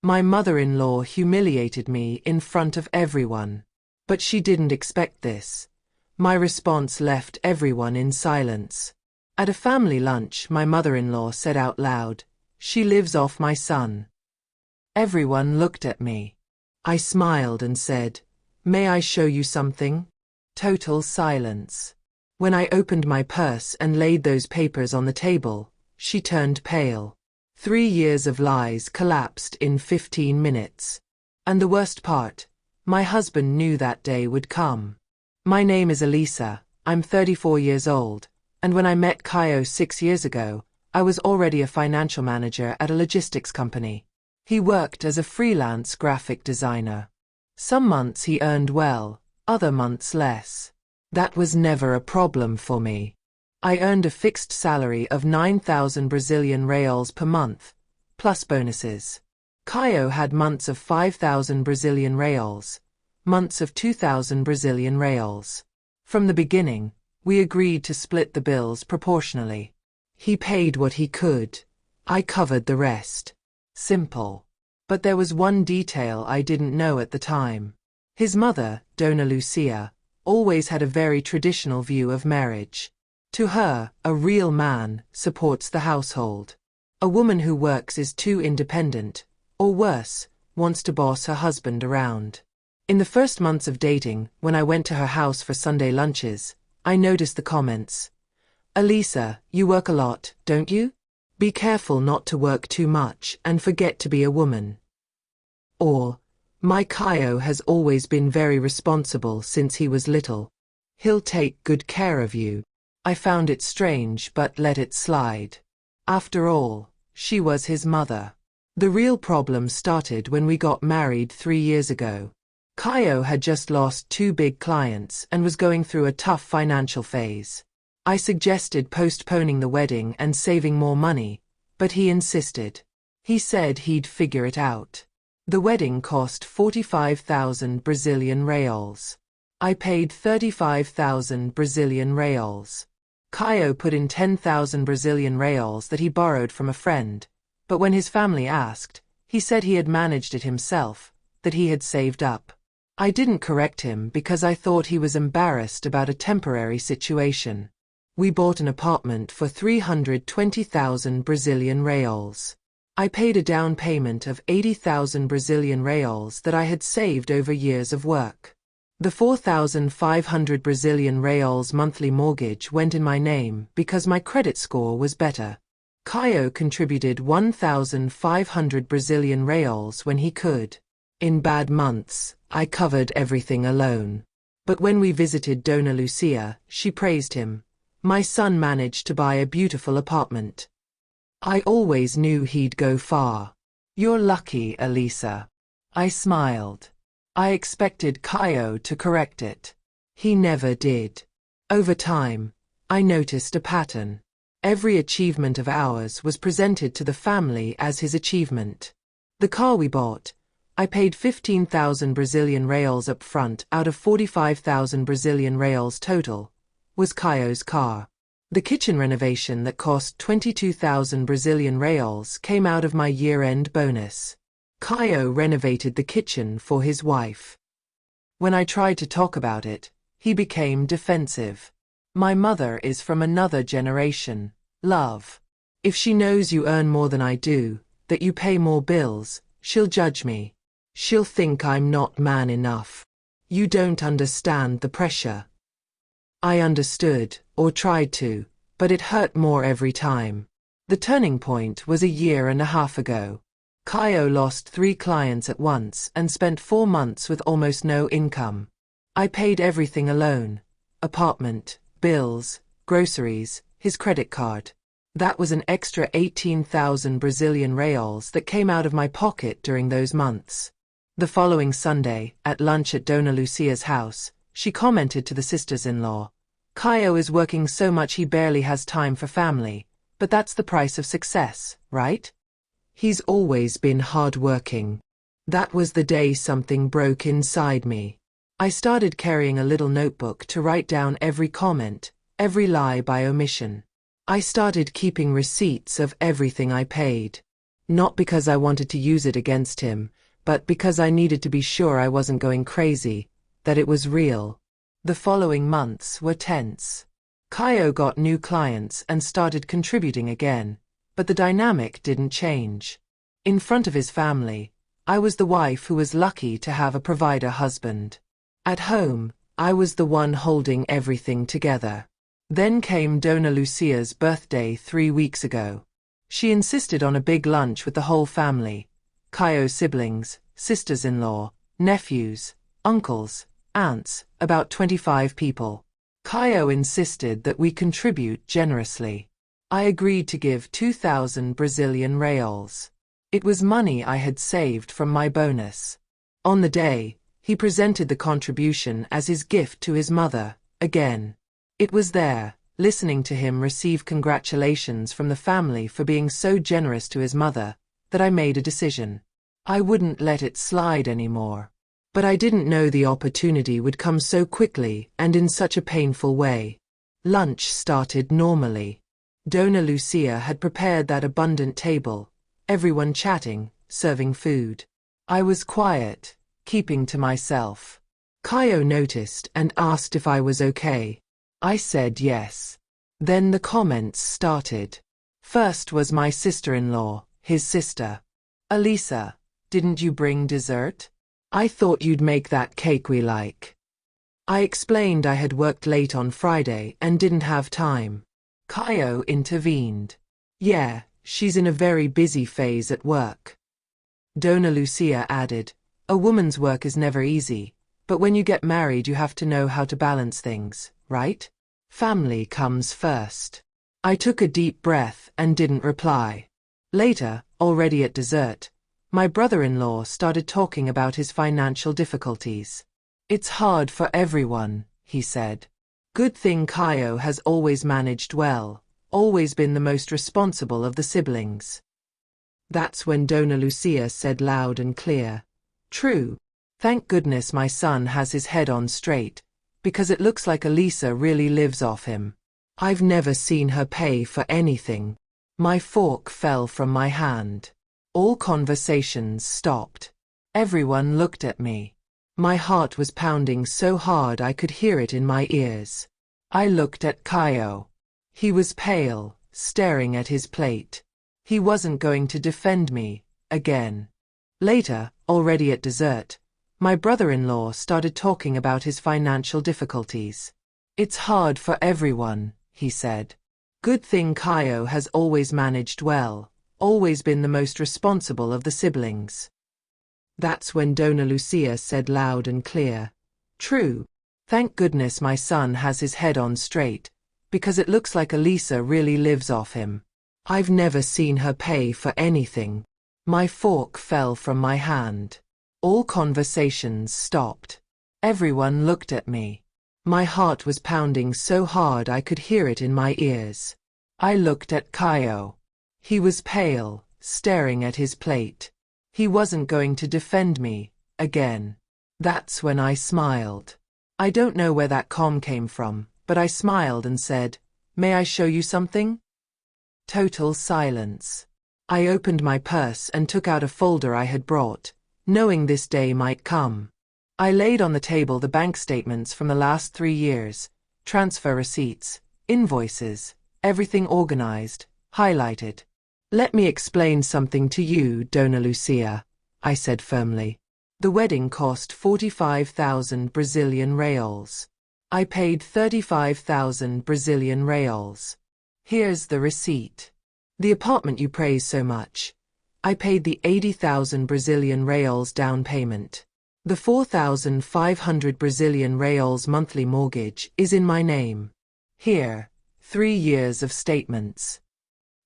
My mother-in-law humiliated me in front of everyone. But she didn't expect this. My response left everyone in silence. At a family lunch, my mother-in-law said out loud, "She lives off my son." Everyone looked at me. I smiled and said, "May I show you something?" Total silence. When I opened my purse and laid those papers on the table, she turned pale. 3 years of lies collapsed in 15 minutes. And the worst part, my husband knew that day would come. My name is Elisa, I'm 34 years old, and when I met Kaio 6 years ago, I was already a financial manager at a logistics company. He worked as a freelance graphic designer. Some months he earned well, other months less. That was never a problem for me. I earned a fixed salary of 9,000 Brazilian reals per month, plus bonuses. Kaio had months of 5,000 Brazilian reals, months of 2,000 Brazilian reals. From the beginning, we agreed to split the bills proportionally. He paid what he could. I covered the rest. Simple. But there was one detail I didn't know at the time. His mother, Dona Lucia, always had a very traditional view of marriage. To her, a real man supports the household. A woman who works is too independent, or worse, wants to boss her husband around. In the first months of dating, when I went to her house for Sunday lunches, I noticed the comments. "Elisa, you work a lot, don't you? Be careful not to work too much and forget to be a woman." Or, "My Kaio has always been very responsible since he was little. He'll take good care of you." I found it strange but let it slide. After all, she was his mother. The real problem started when we got married 3 years ago. Kaio had just lost 2 big clients and was going through a tough financial phase. I suggested postponing the wedding and saving more money, but he insisted. He said he'd figure it out. The wedding cost 45,000 Brazilian reals. I paid 35,000 Brazilian reals. Kaio put in 10,000 Brazilian reals that he borrowed from a friend, but when his family asked, he said he had managed it himself, that he had saved up. I didn't correct him because I thought he was embarrassed about a temporary situation. We bought an apartment for 320,000 Brazilian reals. I paid a down payment of 80,000 Brazilian reals that I had saved over years of work. The 4,500 Brazilian reals monthly mortgage went in my name because my credit score was better. Kaio contributed 1,500 Brazilian reals when he could. In bad months, I covered everything alone. But when we visited Dona Lucia, she praised him. My son managed to buy a beautiful apartment. I always knew he'd go far. You're lucky, Elisa. I smiled. I expected Kaio to correct it. He never did. Over time, I noticed a pattern. Every achievement of ours was presented to the family as his achievement. The car we bought, I paid 15,000 Brazilian reals up front out of 45,000 Brazilian reals total, was Kaio's car. The kitchen renovation that cost 22,000 Brazilian reals came out of my year-end bonus. Kaio renovated the kitchen for his wife. When I tried to talk about it, he became defensive. My mother is from another generation, love. If she knows you earn more than I do, that you pay more bills, she'll judge me. She'll think I'm not man enough. You don't understand the pressure. I understood, or tried to, but it hurt more every time. The turning point was a year and a half ago. Kaio lost 3 clients at once and spent 4 months with almost no income. I paid everything alone. Apartment, bills, groceries, his credit card. That was an extra 18,000 Brazilian reals that came out of my pocket during those months. The following Sunday, at lunch at Dona Lucia's house, she commented to the sisters-in-law, "Kaio is working so much he barely has time for family, but that's the price of success, right? He's always been hard-working." That was the day something broke inside me. I started carrying a little notebook to write down every comment, every lie by omission. I started keeping receipts of everything I paid. Not because I wanted to use it against him, but because I needed to be sure I wasn't going crazy, that it was real. The following months were tense. Kaio got new clients and started contributing again, but the dynamic didn't change. In front of his family, I was the wife who was lucky to have a provider husband. At home, I was the one holding everything together. Then came Dona Lucia's birthday 3 weeks ago. She insisted on a big lunch with the whole family. Kaio's siblings, sisters-in-law, nephews, uncles, aunts, about 25 people. Kaio insisted that we contribute generously. I agreed to give 2,000 Brazilian reals. It was money I had saved from my bonus. On the day, he presented the contribution as his gift to his mother, again. It was there, listening to him receive congratulations from the family for being so generous to his mother, that I made a decision. I wouldn't let it slide anymore. But I didn't know the opportunity would come so quickly and in such a painful way. Lunch started normally. Dona Lucia had prepared that abundant table, everyone chatting, serving food. I was quiet, keeping to myself. Kaio noticed and asked if I was okay. I said yes. Then the comments started. First was my sister-in-law, his sister. Elisa, didn't you bring dessert? I thought you'd make that cake we like. I explained I had worked late on Friday and didn't have time. Kaio intervened. Yeah, she's in a very busy phase at work. Dona Lucia added, a woman's work is never easy, but when you get married you have to know how to balance things, right? Family comes first. I took a deep breath and didn't reply. Later, already at dessert, my brother-in-law started talking about his financial difficulties. It's hard for everyone, he said. Good thing Kaio has always managed well, always been the most responsible of the siblings. That's when Dona Lucia said loud and clear, true. Thank goodness my son has his head on straight, because it looks like Elisa really lives off him. I've never seen her pay for anything. My fork fell from my hand. All conversations stopped. Everyone looked at me. My heart was pounding so hard I could hear it in my ears. I looked at Kaio. He was pale, staring at his plate. He wasn't going to defend me, again. Later, already at dessert, my brother-in-law started talking about his financial difficulties. It's hard for everyone, he said. Good thing Kaio has always managed well, always been the most responsible of the siblings. That's when Dona Lucia said loud and clear, true. Thank goodness my son has his head on straight, because it looks like Elisa really lives off him. I've never seen her pay for anything. My fork fell from my hand. All conversations stopped. Everyone looked at me. My heart was pounding so hard I could hear it in my ears. I looked at Kaio. He was pale, staring at his plate. He wasn't going to defend me, again. That's when I smiled. I don't know where that calm came from, but I smiled and said, may I show you something? Total silence. I opened my purse and took out a folder I had brought, knowing this day might come. I laid on the table the bank statements from the last 3 years, transfer receipts, invoices, everything organized, highlighted. Let me explain something to you, Dona Lucia, I said firmly. The wedding cost 45,000 Brazilian reals. I paid 35,000 Brazilian reals. Here's the receipt. The apartment you praise so much. I paid the 80,000 Brazilian reals down payment. The 4,500 Brazilian reals monthly mortgage is in my name. Here, 3 years of statements.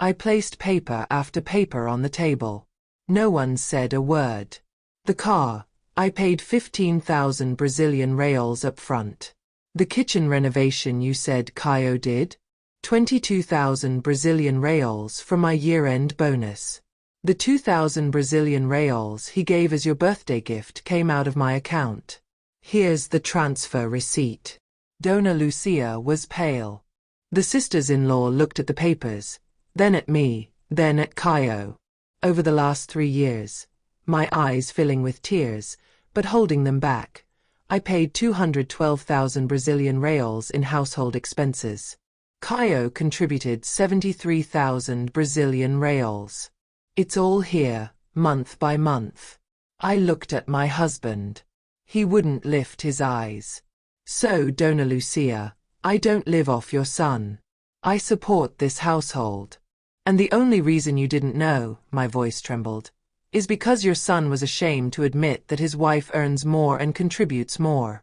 I placed paper after paper on the table. No one said a word. The car, I paid 15,000 Brazilian reals up front. The kitchen renovation you said Kaio did? 22,000 Brazilian reals from my year-end bonus. The 2,000 Brazilian reals he gave as your birthday gift came out of my account. Here's the transfer receipt. Dona Lucia was pale. The sisters-in-law looked at the papers, then at me, then at Kaio. Over the last 3 years, my eyes filling with tears, but holding them back, I paid 212,000 Brazilian reals in household expenses. Caio contributed 73,000 Brazilian reals. It's all here, month by month. I looked at my husband. He wouldn't lift his eyes. So, Dona Lucia, I don't live off your son. I support this household. And the only reason you didn't know, my voice trembled, is because your son was ashamed to admit that his wife earns more and contributes more.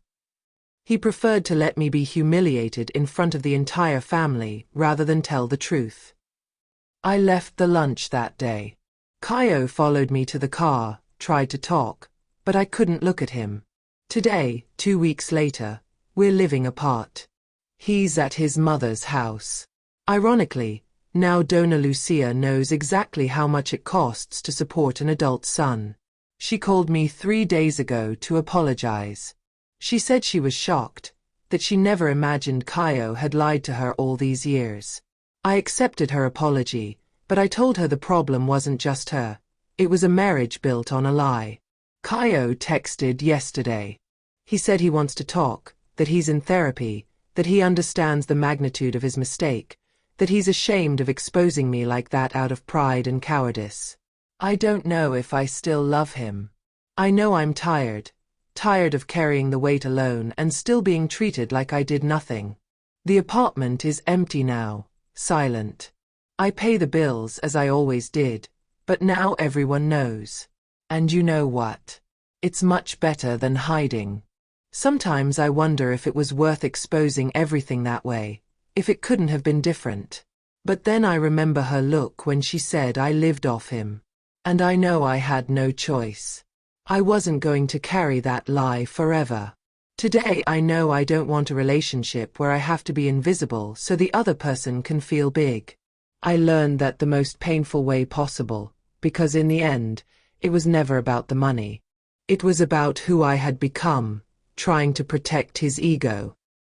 He preferred to let me be humiliated in front of the entire family rather than tell the truth. I left the lunch that day. Caio followed me to the car, tried to talk, but I couldn't look at him. Today, 2 weeks later, we're living apart. He's at his mother's house. Ironically, now Dona Lucia knows exactly how much it costs to support an adult son. She called me 3 days ago to apologize. She said she was shocked, that she never imagined Caio had lied to her all these years. I accepted her apology, but I told her the problem wasn't just her. It was a marriage built on a lie. Caio texted yesterday. He said he wants to talk, that he's in therapy, that he understands the magnitude of his mistake, that he's ashamed of exposing me like that out of pride and cowardice. I don't know if I still love him. I know I'm tired of carrying the weight alone and still being treated like I did nothing. The apartment is empty now, silent. I pay the bills as I always did, but now everyone knows. And you know what? It's much better than hiding. Sometimes I wonder if it was worth exposing everything that way, if it couldn't have been different. But then I remember her look when she said I lived off him. And I know I had no choice. I wasn't going to carry that lie forever. Today I know I don't want a relationship where I have to be invisible so the other person can feel big. I learned that the most painful way possible, because in the end, it was never about the money. It was about who I had become, trying to protect his ego.